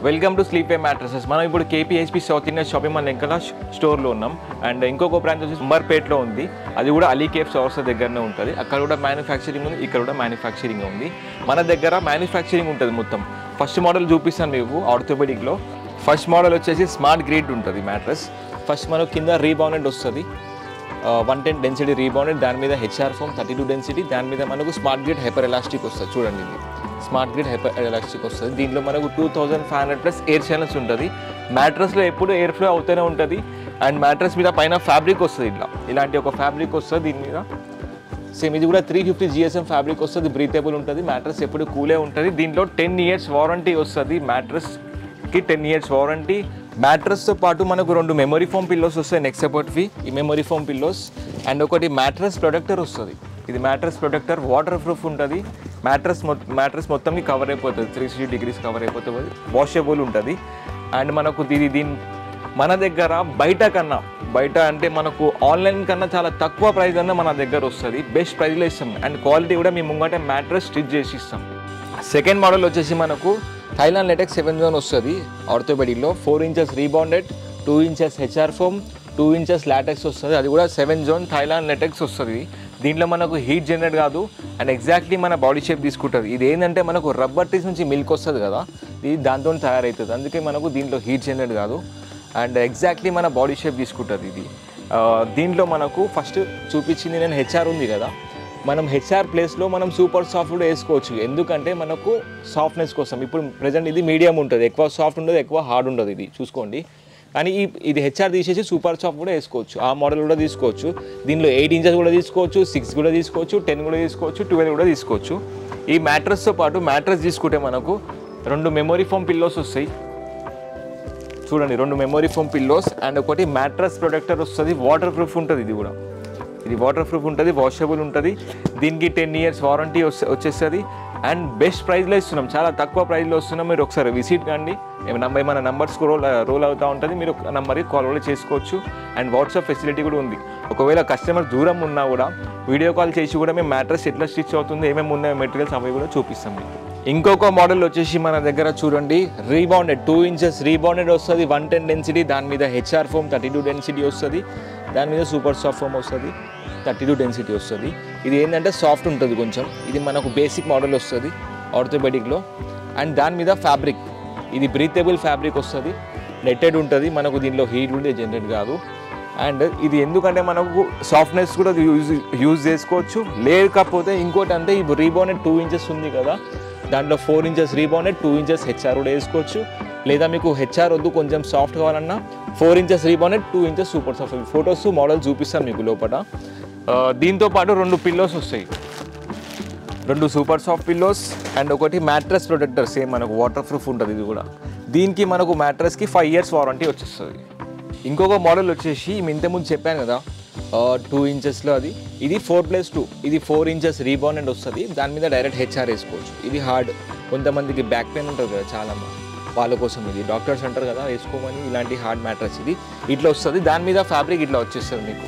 Welcome to స్లీప్వే mattresses. మనం ఇప్పుడు KPHB south India shopping mall Venkata స్టోర్లో ఉన్నాం. అండ్ ఇంకొక బ్రాంచ్ వచ్చేసి ఉమర్పేట్లో ఉంది. అది కూడా అలీ కేఫ్ చౌరస్తా దగ్గరనే ఉంటుంది. అక్కడ కూడా మ్యానుఫ్యాక్చరింగ్ ఉంది, ఇక్కడ కూడా మ్యానుఫ్యాక్చరింగ్ ఉంది. మన దగ్గర మ్యానుఫ్యాక్చరింగ్ ఉంటుంది మొత్తం. ఫస్ట్ మోడల్ చూపిస్తాను మీకు ఆర్థోపెడిక్లో. ఫస్ట్ మోడల్ వచ్చేసి స్మార్ట్ గ్రిడ్ ఉంటుంది మ్యాట్రస్. ఫస్ట్ మనకు కింద రీబౌండెడ్ వస్తుంది, 110 డెన్సిటీ రీబౌండెడ్, దాని మీద హెచ్ఆర్ ఫోమ్ 32 డెన్సిటీ, దాని మీద మనకు స్మార్ట్ గ్రిడ్ హైపర్ ఎలాస్టిక్ వస్తుంది. చూడండి, ఇది స్మార్ట్ గ్రిడ్ హైపర్ ఎలాస్టిక్ వస్తుంది. దీంట్లో మనకు 2500+ ఎయిర్ ఛానల్స్ ఉంటుంది. మ్యాట్రస్లో ఎప్పుడు ఎయిర్ ఫ్లో అవుతూనే ఉంటుంది. అండ్ మ్యాట్రస్ మీద పైన ఫ్యాబ్రిక్ వస్తుంది, ఇలాంటి ఒక ఫ్యాబ్రిక్ వస్తుంది. దీని మీద సేమ్ ఇది కూడా 350 GSM ఫ్యాబ్రిక్ వస్తుంది. బ్రీతేబుల్ ఉంటుంది. మ్యాట్రస్ ఎప్పుడు కూలే ఉంటుంది. దీంట్లో 10 years వారంటీ వస్తుంది. మ్యాట్రస్కి 10 years వారంటీ. మ్యాట్రస్తో పాటు మనకు 2 మెమరీ ఫోమ్ పిల్లోస్ వస్తాయి, నెక్ సపోర్ట్వి. ఈ మెమరీ ఫోమ్ పిల్లోస్ అండ్ ఒకటి మ్యాట్రస్ ప్రొటెక్టర్ వస్తుంది. ఇది మ్యాట్రస్ ప్రొటెక్టర్ వాటర్ ప్రూఫ్ ఉంటుంది. మ్యాట్రస్ మొత్తంకి కవర్ అయిపోతుంది, 360 degrees కవర్ అయిపోతుంది. వాషబుల్ ఉంటుంది. అండ్ మనకు మన దగ్గర బయట అంటే మనకు ఆన్లైన్ కన్నా చాలా తక్కువ ప్రైస్ అన్న మన దగ్గర వస్తుంది. బెస్ట్ ప్రైస్లో ఇస్తాం. అండ్ క్వాలిటీ కూడా మేము ముంగట మ్యాట్రస్ స్టిచ్ చేసి ఇస్తాం. సెకండ్ మోడల్ వచ్చేసి మనకు థైలాండ్ లెటెక్స్ 7 zone వస్తుంది ఆర్థోపెడిక్లో. 4 inches rebounded, 2 inches HR foam, 2 inches LaTeX వస్తుంది. అది కూడా 7 zone థైలాండ్ లెటెక్స్ వస్తుంది. దీంట్లో మనకు హీట్ జనరేట్ కాదు అండ్ ఎగ్జాక్ట్లీ మన బాడీ షేప్ తీసుకుంటుంది. ఇది ఏంటంటే మనకు రబ్బర్ ట్రీస్ నుంచి మిల్క్ వస్తుంది కదా, ఇది దాంతో తయారవుతుంది. అందుకే మనకు దీంట్లో హీట్ జనరేట్ కాదు అండ్ ఎగ్జాక్ట్లీ మన బాడీ షేప్ తీసుకుంటుంది ఇది. దీంట్లో మనకు ఫస్ట్ చూపించింది నేను హెచ్ఆర్ ఉంది కదా, మనం హెచ్ఆర్ ప్లేస్లో మనం సూపర్ సాఫ్ట్ కూడా వేసుకోవచ్చు. ఎందుకంటే మనకు సాఫ్ట్నెస్ కోసం. ఇప్పుడు ప్రజెంట్ ఇది మీడియం ఉంటుంది, ఎక్కువ సాఫ్ట్ ఉండదు, ఎక్కువ హార్డ్ ఉండదు. ఇది చూసుకోండి. కానీ ఇది హెచ్ఆర్ తీసేసి సూపర్ సాఫ్ట్ కూడా వేసుకోవచ్చు. ఆ మోడల్ కూడా తీసుకోవచ్చు. దీనిలో 8 inches కూడా తీసుకోవచ్చు, 6 కూడా తీసుకోవచ్చు, 10 కూడా తీసుకోవచ్చు, 12 కూడా తీసుకోవచ్చు. ఈ మ్యాట్రస్తో పాటు మ్యాట్రస్ తీసుకుంటే మనకు 2 మెమరీ ఫోమ్ పిల్లోస్ వస్తాయి. చూడండి, 2 మెమరీ ఫోమ్ పిల్లోస్ అండ్ ఒకటి మ్యాట్రస్ ప్రొటెక్టర్ వస్తుంది. వాటర్ ప్రూఫ్ ఉంటుంది. ఇది వాటర్ ప్రూఫ్ ఉంటుంది, వాషబుల్ ఉంటుంది. దీనికి 10 years వారంటీ వచ్చేస్తుంది. అండ్ బెస్ట్ ప్రైస్లో ఇస్తున్నాం, చాలా తక్కువ ప్రైస్లో వస్తున్నాం. మీరు ఒకసారి విజిట్ కండి. మన నంబర్స్ రోల్ అవుతూ ఉంటుంది. మీరు నంబర్కి కాల్ కూడా చేసుకోవచ్చు. అండ్ వాట్సాప్ ఫెసిలిటీ కూడా ఉంది. ఒకవేళ కస్టమర్ దూరం ఉన్నా కూడా వీడియో కాల్ చేసి కూడా మేము మ్యాట్రస్ ఎట్లా స్టిచ్ అవుతుంది, ఏమేమి ఉన్నాయి మెటీరియల్స్ అవి కూడా చూపిస్తాం మీకు. ఇంకొక మోడల్ వచ్చేసి మన దగ్గర చూడండి, రీబౌండెడ్ 2 inches రీబౌండెడ్ వస్తుంది, 110 డెన్సిటీ, దాని మీద హెచ్ఆర్ ఫోమ్ 32 డెన్సిటీ వస్తుంది, దాని మీద సూపర్ సాఫ్ట్ ఫోమ్ వస్తుంది, 32 డెన్సిటీ వస్తుంది. ఇది ఏంటంటే సాఫ్ట్ ఉంటుంది కొంచెం. ఇది మనకు బేసిక్ మోడల్ వస్తుంది ఆర్థోపెడిక్లో. అండ్ దాని మీద ఫ్యాబ్రిక్, ఇది బ్రీతేబుల్ ఫ్యాబ్రిక్ వస్తుంది, నెట్టెడ్ ఉంటుంది. మనకు దీనిలో హీట్ కూడా జనరేట్ కాదు. అండ్ ఇది ఎందుకంటే మనకు సాఫ్ట్నెస్ కూడా యూజ్ చేసుకోవచ్చు. లేకపోతే ఇంకోటి అంటే ఈ రీబౌండెడ్ 2 inches ఉంది కదా, దాంట్లో 4 inches రీబౌండెడ్, 2 inches హెచ్ఆర్ కూడా వేసుకోవచ్చు. లేదా మీకు హెచ్ఆర్ వద్దు, కొంచెం సాఫ్ట్ కావాలన్నా 4 inches rebounded, 2 inches super soft. Photos model చూపిస్తాను మీకు లోపల. దీంతో పాటు 2 పిల్లోస్ వస్తాయి, 2 సూపర్ సాఫ్ట్ పిల్లోస్ అండ్ ఒకటి మ్యాట్రస్ ప్రొటెక్టర్. సేమ్ మనకు వాటర్ ప్రూఫ్ ఉంటుంది. ఇది కూడా దీనికి మనకు మ్యాట్రస్కి 5 years వారంటీ వచ్చేస్తుంది. ఇంకొక మోడల్ వచ్చేసి ఇంతకుముందు చెప్పాను కదా 2 inchesలో, ఇది 4+2. ఇది 4 inches రీబౌండెడ్ వస్తుంది. దాని మీద డైరెక్ట్ హెచ్ఆర్ వేసుకోవచ్చు. ఇది హార్డ్, కొంతమందికి బ్యాక్ పెయిన్ ఉంటుంది కదా చాలా వాళ్ళ కోసం. ఇది డాక్టర్స్ అంటారు కదా వేసుకోమని, ఇలాంటి హార్డ్ మ్యాట్రస్ ఇది ఇట్లా వస్తుంది. దాని మీద ఫ్యాబ్రిక్ ఇట్లా వచ్చేస్తుంది, మీకు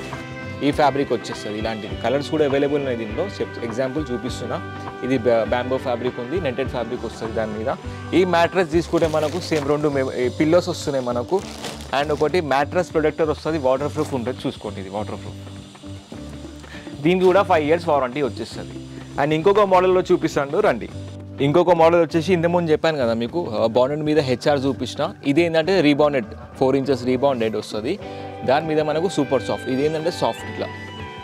ఈ ఫ్యాబ్రిక్ వచ్చేస్తుంది. ఇలాంటివి కలర్స్ కూడా అవైలబుల్ ఉన్నాయి దీనిలో. ఎగ్జాంపుల్ చూపిస్తున్నా. ఇది బ్యాంబో ఫ్యాబ్రిక్ ఉంది, నెట్టెడ్ ఫ్యాబ్రిక్ వస్తుంది దాని మీద. ఈ మ్యాట్రస్ తీసుకుంటే మనకు సేమ్ 2 పిల్లోస్ వస్తున్నాయి మనకు. అండ్ ఒకటి మ్యాట్రస్ ప్రొటెక్టర్ వస్తుంది, వాటర్ ప్రూఫ్ ఉంటుంది. చూసుకోండి, ఇది వాటర్ ప్రూఫ్. దీనికి కూడా 5 years వారంటీ వచ్చేస్తుంది. అండ్ ఇంకొక మోడల్లో చూపిస్తాను రండి. ఇంకొక మోడల్ వచ్చేసి ఇంతకుముందు చెప్పాను కదా మీకు, బాండెడ్ మీద హెచ్ఆర్ చూపించిన. ఇది ఏంటంటే రీబౌండెడ్ 4 inches రీబౌండెడ్ వస్తుంది. దాని మీద మనకు సూపర్ సాఫ్ట్. ఇది ఏంటంటే సాఫ్ట్, ఇట్లా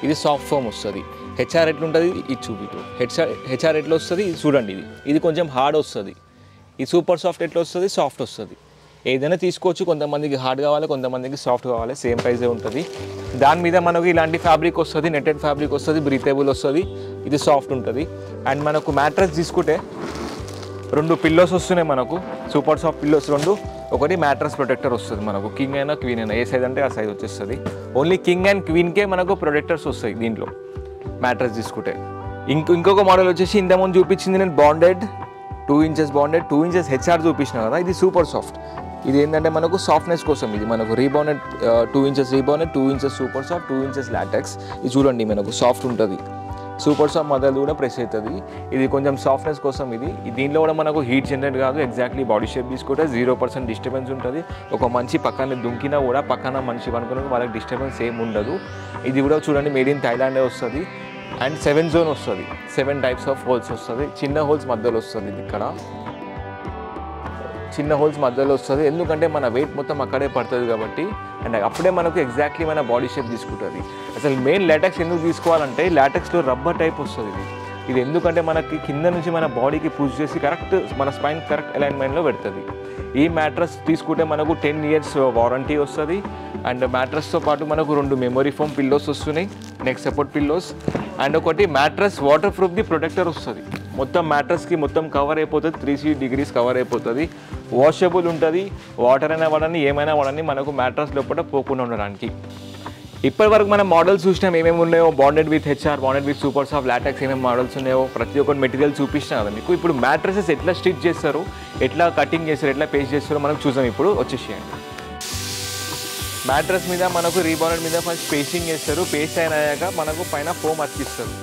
ఇది సాఫ్ట్ ఫోమ్ వస్తుంది. హెచ్ఆర్ ఎట్లా ఉంటుంది ఇది చూపిటు. హెచ్ఆర్ ఎట్లా వస్తుంది ఇది చూడండి. ఇది కొంచెం హార్డ్ వస్తుంది. ఈ సూపర్ సాఫ్ట్ ఎట్లా వస్తుంది, సాఫ్ట్ వస్తుంది. ఏదైనా తీసుకోవచ్చు. కొంతమందికి హార్డ్ కావాలి, కొంతమందికి సాఫ్ట్ కావాలి. సేమ్ ప్రైజే ఉంటుంది. దాని మీద మనకు ఇలాంటి ఫ్యాబ్రిక్ వస్తుంది, నెట్టెడ్ ఫ్యాబ్రిక్ వస్తుంది, బ్రీతేబుల్ వస్తుంది. ఇది సాఫ్ట్ ఉంటుంది. అండ్ మనకు మ్యాట్రస్ తీసుకుంటే 2 పిల్లోస్ వస్తున్నాయి మనకు, సూపర్ సాఫ్ట్ పిల్లోస్ 2. ఒకటి మ్యాట్రస్ ప్రొటెక్టర్ వస్తుంది మనకు, కింగ్ అయినా క్వీన్ అయినా, ఏ సైజ్ అంటే ఆ సైజ్ వచ్చేస్తుంది. ఓన్లీ కింగ్ అండ్ క్వీన్కే మనకు ప్రొటెక్టర్స్ వస్తాయి దీంట్లో మ్యాట్రస్ తీసుకుంటే. ఇంకొక మోడల్ వచ్చేసి ఇంతకుముందు చూపించింది నేను bonded 2 inches bonded, 2 inches HR చూపించిన కదా. ఇది సూపర్ సాఫ్ట్. ఇది ఏంటంటే మనకు సాఫ్ట్నెస్ కోసం. ఇది మనకు rebounded 2 inches rebounded, 2 inches super soft, 2 inches LaTeX. ఇది చూడండి మనకు సాఫ్ట్ ఉంటుంది. సూపర్ సాఫ్ట్ మదర్ కూడా ప్రెస్ అవుతుంది. ఇది కొంచెం సాఫ్ట్నెస్ కోసం. ఇది దీనిలో కూడా మనకు హీట్ జనరేట్ కాదు, ఎగ్జాక్ట్లీ బాడీ షేప్ తీసుకుంటే 0% డిస్టర్బెన్స్ ఉంటుంది. ఒక మంచి పక్కన దుంకినా కూడా పక్కన మనిషి అనుకున్న వాళ్ళకి డిస్టర్బెన్స్ ఏం ఉండదు. ఇది కూడా చూడండి మేడ్ ఇన్ థాయిలాండే వస్తుంది. అండ్ 7 జోన్ వస్తుంది, 7 టైప్స్ ఆఫ్ హోల్స్ వస్తుంది. చిన్న హోల్స్ మధ్యలో వస్తుంది, ఇది ఇక్కడ చిన్న హోల్స్ మధ్యలో వస్తుంది. ఎందుకంటే మన వెయిట్ మొత్తం అక్కడే పడుతుంది కాబట్టి. అండ్ అప్పుడే మనకు ఎగ్జాక్ట్లీ మన బాడీ షేప్ తీసుకుంటుంది. అసలు మెయిన్ లాటెక్స్ ఎందుకు తీసుకోవాలంటే లాటెక్స్లో రబ్బర్ టైప్ వస్తుంది. ఇది ఎందుకంటే మనకి కింద నుంచి మన బాడీకి పుష్ చేసి కరెక్ట్ మన స్పైన్ కరెక్ట్ అలైన్మెంట్లో పెడుతుంది. ఈ మ్యాట్రస్ తీసుకుంటే మనకు 10 years వారంటీ వస్తుంది. అండ్ మ్యాట్రస్తో పాటు మనకు 2 మెమరీ ఫోమ్ పిల్లోస్ వస్తున్నాయి, నెక్ సపోర్ట్ పిల్లోస్. అండ్ ఒకటి మ్యాట్రస్ వాటర్ ప్రూఫ్ది ప్రొటెక్టర్ వస్తుంది. మొత్తం మ్యాట్రస్కి మొత్తం కవర్ అయిపోతుంది, 360 degrees కవర్ అయిపోతుంది. వాషబుల్ ఉంటుంది. వాటర్ అయినా వాడని ఏమైనా వాడని మనకు మ్యాట్రస్ లోపల పోకుండా ఉండడానికి. ఇప్పటి వరకు మనం మోడల్స్ చూసినాం ఏమేమి ఉన్నాయో, bonded with HR, bonded with super soft, LaTeX ఏమేమి మోడల్స్ ఉన్నాయో ప్రతి ఒక్కటి మెటీరియల్ చూపిస్తాను కదా మీకు. ఇప్పుడు మ్యాట్రసెస్ ఎట్లా స్టిచ్ చేస్తారు, ఎట్లా కటింగ్ చేస్తారు, ఎట్లా పేస్ట్ చేస్తారో మనం చూసాం. ఇప్పుడు వచ్చేసేయండి. మ్యాట్రస్ మీద మనకు రీబాండెడ్ మీద ఫస్ట్ పేస్టింగ్ చేస్తారు. పేస్ట్ అయినాక మనకు పైన ఫోమ్ అతికిస్తారు.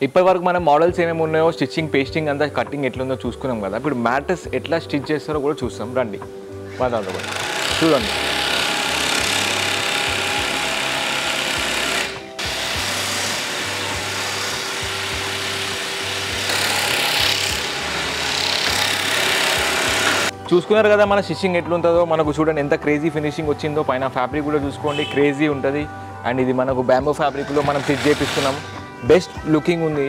ఇప్పటి వరకు మనం మోడల్స్ ఏమేమి ఉన్నాయో, స్టిచ్చింగ్, పేస్టింగ్ అంతా, కటింగ్ ఎట్లుందో చూసుకున్నాం కదా. ఇప్పుడు మ్యాట్రస్ ఎట్లా స్టిచ్ చేస్తారో కూడా చూస్తాం. రండి చూడండి. చూసుకున్నారు కదా మన స్టిచ్చింగ్ ఎట్లుంటుందో. మనకు చూడండి ఎంత క్రేజీ ఫినిషింగ్ వచ్చిందో. పైన ఫ్యాబ్రిక్ కూడా చూసుకోండి, క్రేజీ ఉంటుంది. అండ్ ఇది మనకు బ్యాంబూ ఫ్యాబ్రిక్లో మనం స్టిచ్ చేపిస్తున్నాం. బెస్ట్ లుకింగ్ ఉంది.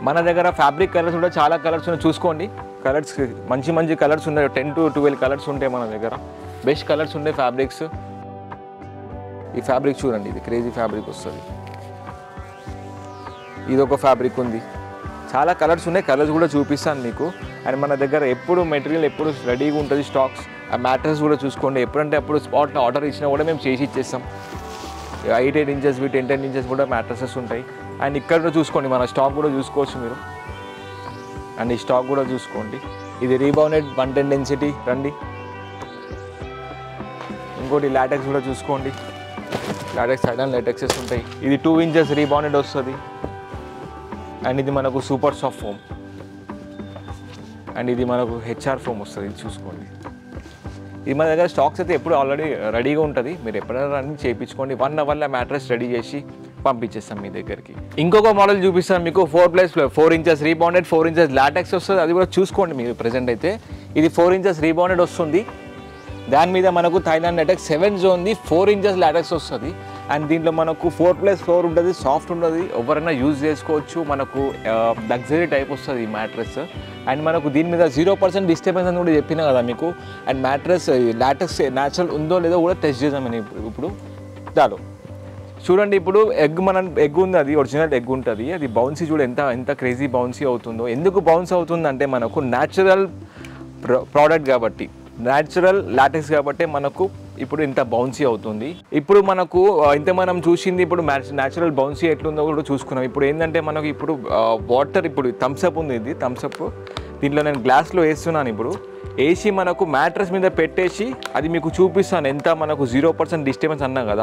మన దగ్గర ఫ్యాబ్రిక్ కలర్స్ కూడా చాలా కలర్స్ ఉన్నాయి, చూసుకోండి. కలర్స్ మంచి మంచి కలర్స్ ఉన్నాయి, 10 to 12 కలర్స్ ఉంటాయి మన దగ్గర. బెస్ట్ కలర్స్ ఉంటాయి ఫ్యాబ్రిక్స్. ఈ ఫ్యాబ్రిక్ చూడండి, ఇది క్రేజీ ఫ్యాబ్రిక్ వస్తుంది. ఇది ఒక ఫ్యాబ్రిక్ ఉంది, చాలా కలర్స్ ఉన్నాయి. కలర్స్ కూడా చూపిస్తాను మీకు. అండ్ మన దగ్గర ఎప్పుడు మెటీరియల్ ఎప్పుడు రెడీగా ఉంటుంది, స్టాక్స్. ఆ మ్యాట్రస్ కూడా చూసుకోండి, ఎప్పుడంటే అప్పుడు స్పాట్లో ఆర్డర్ ఇచ్చినా కూడా మేము చేసి ఇచ్చేస్తాం. 8 inches 10 inches కూడా మ్యాట్రసెస్ ఉంటాయి. అండ్ ఇక్కడ చూసుకోండి, మన స్టాక్ కూడా చూసుకోవచ్చు మీరు. అండ్ ఈ స్టాక్ కూడా చూసుకోండి. ఇది రీబౌండెడ్ 110 డెన్సిటీ. రండి. ఇంకోటి లాటెక్స్ కూడా చూసుకోండి. లాటెక్స్ ఐరన్ లాటెక్సెస్ ఉంటాయి. ఇది 2 inches రీబౌండెడ్ వస్తుంది. అండ్ ఇది మనకు సూపర్ సాఫ్ట్ ఫోమ్. అండ్ ఇది మనకు హెచ్ఆర్ ఫోమ్ వస్తుంది. ఇది చూసుకోండి. ఇది మన దగ్గర స్టాక్స్ అయితే ఎప్పుడు ఆల్రెడీ రెడీగా ఉంటుంది. మీరు ఎప్పుడైనా రన్ చేయించుకోండి. 1 hourలో మ్యాట్రస్ రెడీ చేసి పంపించేస్తాం మీ దగ్గరికి. ఇంకొక మోడల్ చూపిస్తాను మీకు. 4 inches రీబౌండెడ్, 4 inches లాటెక్స్ వస్తుంది. అది కూడా చూసుకోండి మీరు. ప్రజెంట్ అయితే ఇది 4 inches రీబౌండెడ్ వస్తుంది. దాని మీద మనకు థాయిలాండ్ లాటెక్స్ 7 జోన్ది 4 inches లాటెక్స్ వస్తుంది. అండ్ దీంట్లో మనకు 4+4 ఉంటుంది, సాఫ్ట్ ఉంటుంది, ఎవరైనా యూజ్ చేసుకోవచ్చు. మనకు లగ్జరీ టైప్ వస్తుంది ఈ మ్యాట్రస్. అండ్ మనకు దీని మీద 0% డిస్టర్బెన్స్ అని కూడా చెప్పినా కదా మీకు. అండ్ మ్యాట్రస్ లాటెక్స్ న్యాచురల్ ఉందో లేదో కూడా టెస్ట్ చేద్దామని ఇప్పుడు దాలో చూడండి. ఇప్పుడు ఎగ్ ఉంది, అది ఒరిజినల్ ఎగ్ ఉంటుంది. అది బౌన్సీ చూడ ఎంత క్రేజీ బౌన్సీ అవుతుందో. ఎందుకు బౌన్స్ అవుతుందంటే మనకు న్యాచురల్ ప్రోడక్ట్ కాబట్టి, న్యాచురల్ లాటెక్స్ కాబట్టి మనకు ఇప్పుడు ఇంత బౌన్సీ అవుతుంది. ఇప్పుడు మనకు ఇంత మనం చూసింది. ఇప్పుడు న్యాచురల్ బౌన్సీ ఎట్లుందో కూడా చూసుకున్నాం. ఇప్పుడు ఏంటంటే మనకు ఇప్పుడు వాటర్, ఇప్పుడు థమ్స్అప్ ఉంది. ఇది థమ్స్అప్. దీంట్లో నేను గ్లాస్లో వేస్తున్నాను. ఇప్పుడు వేసి మనకు మ్యాట్రస్ మీద పెట్టేసి అది మీకు చూపిస్తాను. ఎంత మనకు 0% డిస్టర్బెన్స్ అన్నా కదా.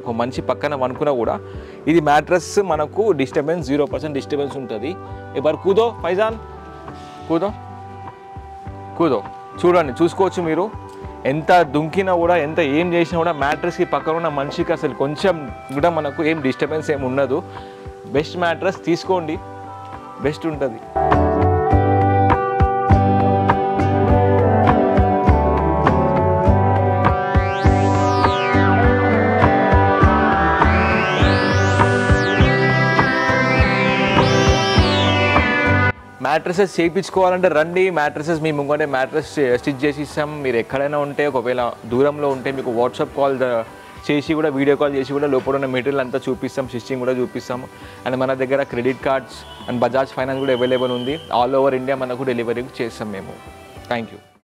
ఒక మంచి పక్కన అనుకున్నా కూడా ఇది మ్యాట్రస్ మనకు డిస్టర్బెన్స్ 0% డిస్టర్బెన్స్ ఉంటుంది. ఇప్పుడు కూదో ఫైజాన్, కూదో చూడండి, చూసుకోవచ్చు మీరు. ఎంత దుంకినా కూడా, ఎంత ఏం చేసినా కూడా మ్యాట్రస్కి పక్కన ఉన్న మనిషికి అసలు కొంచెం కూడా మనకు ఏం డిస్టర్బెన్స్ ఏమి ఉండదు. బెస్ట్ మ్యాట్రస్ తీసుకోండి, బెస్ట్ ఉంటుంది. మ్యాట్రసెస్ చేయించుకోవాలంటే రండి, మ్యాట్రసెస్ మీ ముంగనే మ్యాట్రస్ స్టిచ్ చేసి ఇస్తాం. మీరు ఎక్కడైనా ఉంటే, ఒకవేళ దూరంలో ఉంటే మీకు వాట్సాప్ కాల్ చేసి కూడా, వీడియో కాల్ చేసి కూడా లోపల ఉన్న మెటీరియల్ అంతా చూపిస్తాం, స్టిచ్చింగ్ కూడా చూపిస్తాం. అండ్ మన దగ్గర credit cards and Bajaj finance కూడా అవైలబుల్ ఉంది. ఆల్ ఓవర్ ఇండియా మనకు డెలివరీ చేస్తాం మేము. Thank you.